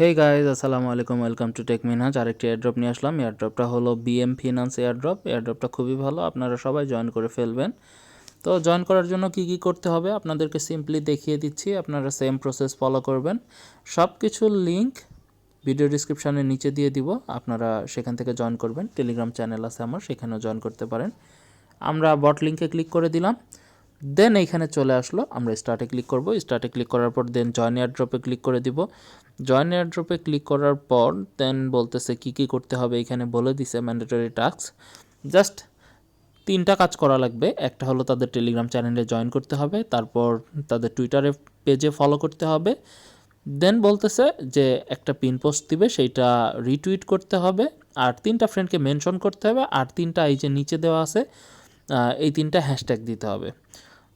Hey guys, আসসালামু আলাইকুম, welcome to take Minhaj. আরেকটি এয়ারড্রপ নিয়ে আসলাম। এয়ারড্রপটা হলো BM.Finance Airdrop। এয়ারড্রপটা খুবই ভালো, আপনারা সবাই জয়েন করে ফেলবেন। তো জয়েন করার জন্য কি কি করতে হবে আপনাদেরকে সিম্পলি দেখিয়ে দিচ্ছি, আপনারা সেম প্রসেস ফলো করবেন। সব কিছুর লিঙ্ক ভিডিও ডিসক্রিপশানের নিচে দিয়ে দিব, আপনারা সেখান থেকে জয়েন করবেন। টেলিগ্রাম চ্যানেল আছে আমার, সেখানেও জয়েন করতে পারেন। আমরা বট লিঙ্কে ক্লিক করে দিলাম, দেন এইখানে চলে আসলো, আমরা স্টার্টে ক্লিক করব। স্টার্টে ক্লিক করার পর দেন জয়েন এয়ারড্রপে ক্লিক করে দিব। জয়েন এয়ারড্রপে ক্লিক করার পর দেন বলতেছে কি কি করতে হবে, এখানে বলে দিছে ম্যান্ডেটরি টাস্ক। জাস্ট 3টা কাজ করা লাগবে। একটা হলো তাদের টেলিগ্রাম চ্যানেলে জয়েন করতে হবে, তারপর তাদের টুইটারে পেজে ফলো করতে হবে, দেন বলতেছে যে একটা পিন পোস্ট দিবে, সেইটা রিটুইট করতে হবে, আর 3টা ফ্রেন্ডকে মেনশন করতে হবে, আর 3টা এই যে নিচে দেওয়া আছে এই 3টা হ্যাশট্যাগ দিতে হবে।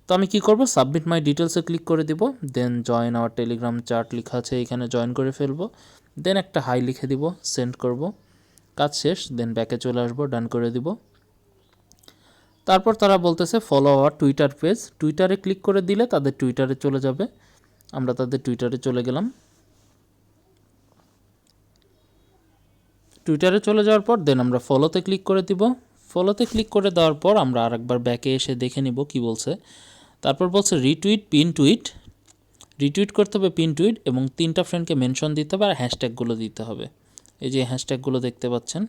তো আমি কি করব, সাবমিট মাই ডিটেলসে ক্লিক করে দিব, then join our Telegram chat লেখা আছে, এখানে জয়েন করে ফেলবো, দেন একটা হাই লিখে দিব, সেন্ড করব, কাজ শেষ। দেন ব্যাকে চলে আসবো, ডান করে দিব। তারপর তারা বলতেছে ফলো আওয়ার টুইটার পেজ, টুইটারে ক্লিক করে দিলে তাদের টুইটারে চলে যাবে। আমরা তাদের টুইটারে চলে গেলাম। টুইটারে চলে যাওয়ার পর দেন আমরা ফলোতে ক্লিক করে দিব। ফলোতে ক্লিক করে দেওয়ার পর আমরা আরেকবার ব্যাকে এসে দেখে নিব কি বলছে। তারপর বলছে রিটুইট, পিন টুইট, রিটুইট করতে হবে, পিন টুইট, এবং 3টা ফ্রেন্ডকে মেনশন দিতে হবে, আর হ্যাশট্যাগুলো দিতে হবে। এই যে হ্যাশট্যাগুলো দেখতে পাচ্ছেন।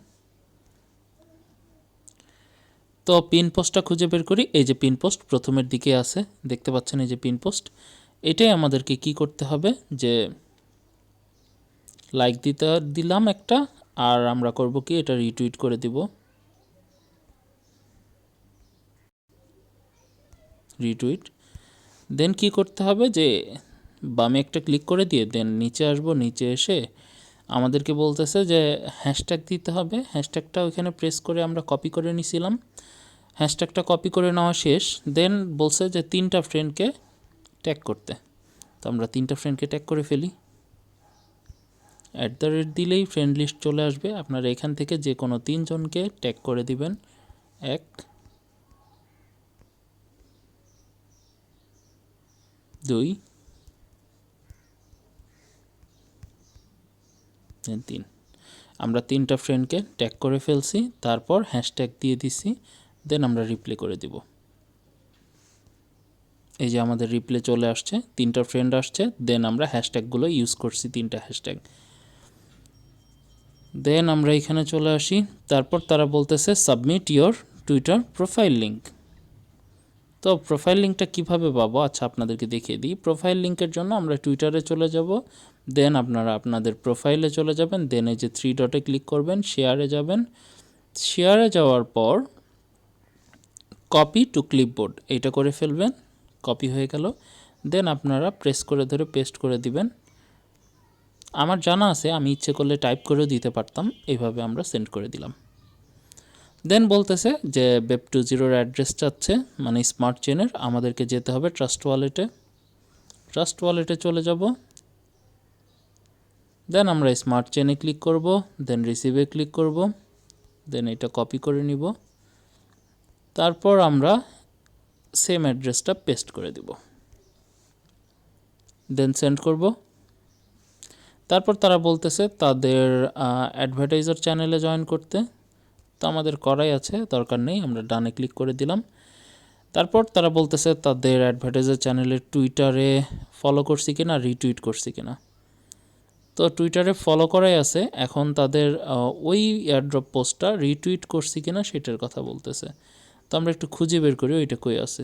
তো পিন পোস্টটা খুঁজে বের করি। এই যে পিন পোস্ট প্রথমের দিকে আছে, দেখতে পাচ্ছেন, এই যে পিন পোস্ট। এটাই আমাদেরকে কি করতে হবে, যে লাইক দিলাম একটা, আর আমরা করব কি, এটা রিটুইট করে দিব, রিটুইট। দেন কি করতে হবে, যে বামে একটা ক্লিক করে দিয়ে দেন নিচে আসবো, নিচে এসে আমাদেরকে বলতেছে যে হ্যাশট্যাগ দিতে হবে। হ্যাশট্যাগটা ওইখানে প্রেস করে আমরা কপি করে নিছিলাম। হ্যাশট্যাগটা কপি করে নেওয়া শেষ। দেন বলছে যে 3টা ফ্রেন্ডকে ট্যাগ করতে, তো আমরা 3টা ফ্রেন্ডকে ট্যাগ করে ফেলি। @ দিলেই ফ্রেন্ড লিস্ট চলে আসবে। আপনারা এখান থেকে যে কোনো 3 জনকে ট্যাগ করে দিবেন, 1 2 3। আমরা 3টা ফ্রেন্ডকে ট্যাগ করে ফেলছি, তারপর হ্যাশট্যাগ দিয়ে দিছি, দেন আমরা রিপ্লে করে দিব। এই যে আমাদের রিপ্লে চলে আসছে, 3টা ফ্রেন্ড আসছে, দেন আমরা হ্যাশট্যাগুলো ইউজ করছি, 3টা হ্যাশট্যাগ। দেন আমরা এখানে চলে আসি। তারপর তারা বলতেছে submit your Twitter profile link. তো প্রোফাইল লিঙ্কটা কীভাবে পাবো, আচ্ছা আপনাদেরকে দেখিয়ে দিই। প্রোফাইল লিঙ্কের জন্য আমরা টুইটারে চলে যাব, দেন আপনারা আপনাদের প্রোফাইলে চলে যাবেন, দেন এই যে 3 ডটে ক্লিক করবেন, শেয়ারে যাবেন। শেয়ারে যাওয়ার পর কপি টু ক্লিপবোর্ড এইটা করে ফেলবেন, কপি হয়ে গেল। দেন আপনারা প্রেস করে ধরে পেস্ট করে দিবেন। আমার জানা আছে, আমি ইচ্ছে করলে টাইপ করেও দিতে পারতাম, এইভাবে আমরা সেন্ড করে দিলাম। দেন বলতেছে যে Web2.0 অ্যাড্রেস চাচ্ছে, মানে স্মার্ট চেনের। আমাদেরকে যেতে হবে ট্রাস্ট ওয়ালেটে। ট্রাস্ট ওয়ালেটে চলে যাব, দেন আমরা স্মার্ট চেনে ক্লিক করব, দেন রিসিভে ক্লিক করব, দেন এটা কপি করে নিব, তারপর আমরা সেম অ্যাড্রেসটা পেস্ট করে দিব, দেন সেন্ড করব। তারপর তারা বলতেছে তাদের অ্যাডভার্টাইজার চ্যানেলে জয়েন করতে, তো আমাদের করাই আছে, দরকার নেই, আমরা ডানে ক্লিক করে দিলাম। তারপর তারা বলতেছে তাদের অ্যাডভার্টাইজার চ্যানেলের টুইটারে ফলো করছি কিনা, রিটুইট করছি কিনা। তো টুইটারে ফলো করাই আছে, এখন তাদের ওই এয়ারড্রপ পোস্টটা রিটুইট করছি কিনা সেটার কথা বলতেছে। তো আমরা একটু খুঁজে বের করি ওইটা কই আছে।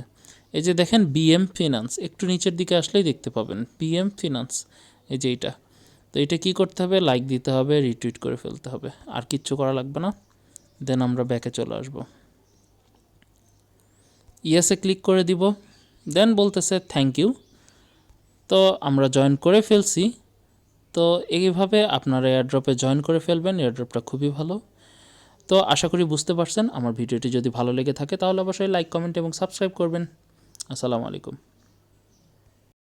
এই যে দেখেন BM.Finance, একটু নিচের দিকে আসলেই দেখতে পাবেন BM.Finance, এই যে এইটা। তো এটা কি করতে হবে, লাইক দিতে হবে, রিটুইট করে ফেলতে হবে, আর কিচ্ছু করা লাগবে না। দেন আমরা ব্যাকে চলে আসব, ইয়েসে ক্লিক করে দিব, দেন বলতেছে থ্যাংক ইউ। তো আমরা জয়েন করে ফেলছি। তো এইভাবে আপনারা এয়ারড্রপে জয়েন করে ফেলবেন, এয়ারড্রপটা খুবই ভালো। তো আশা করি বুঝতে পারছেন। আমার ভিডিওটি যদি ভালো লেগে থাকে তাহলে অবশ্যই লাইক, কমেন্ট এবং সাবস্ক্রাইব করবেন। আসসালামু আলাইকুম।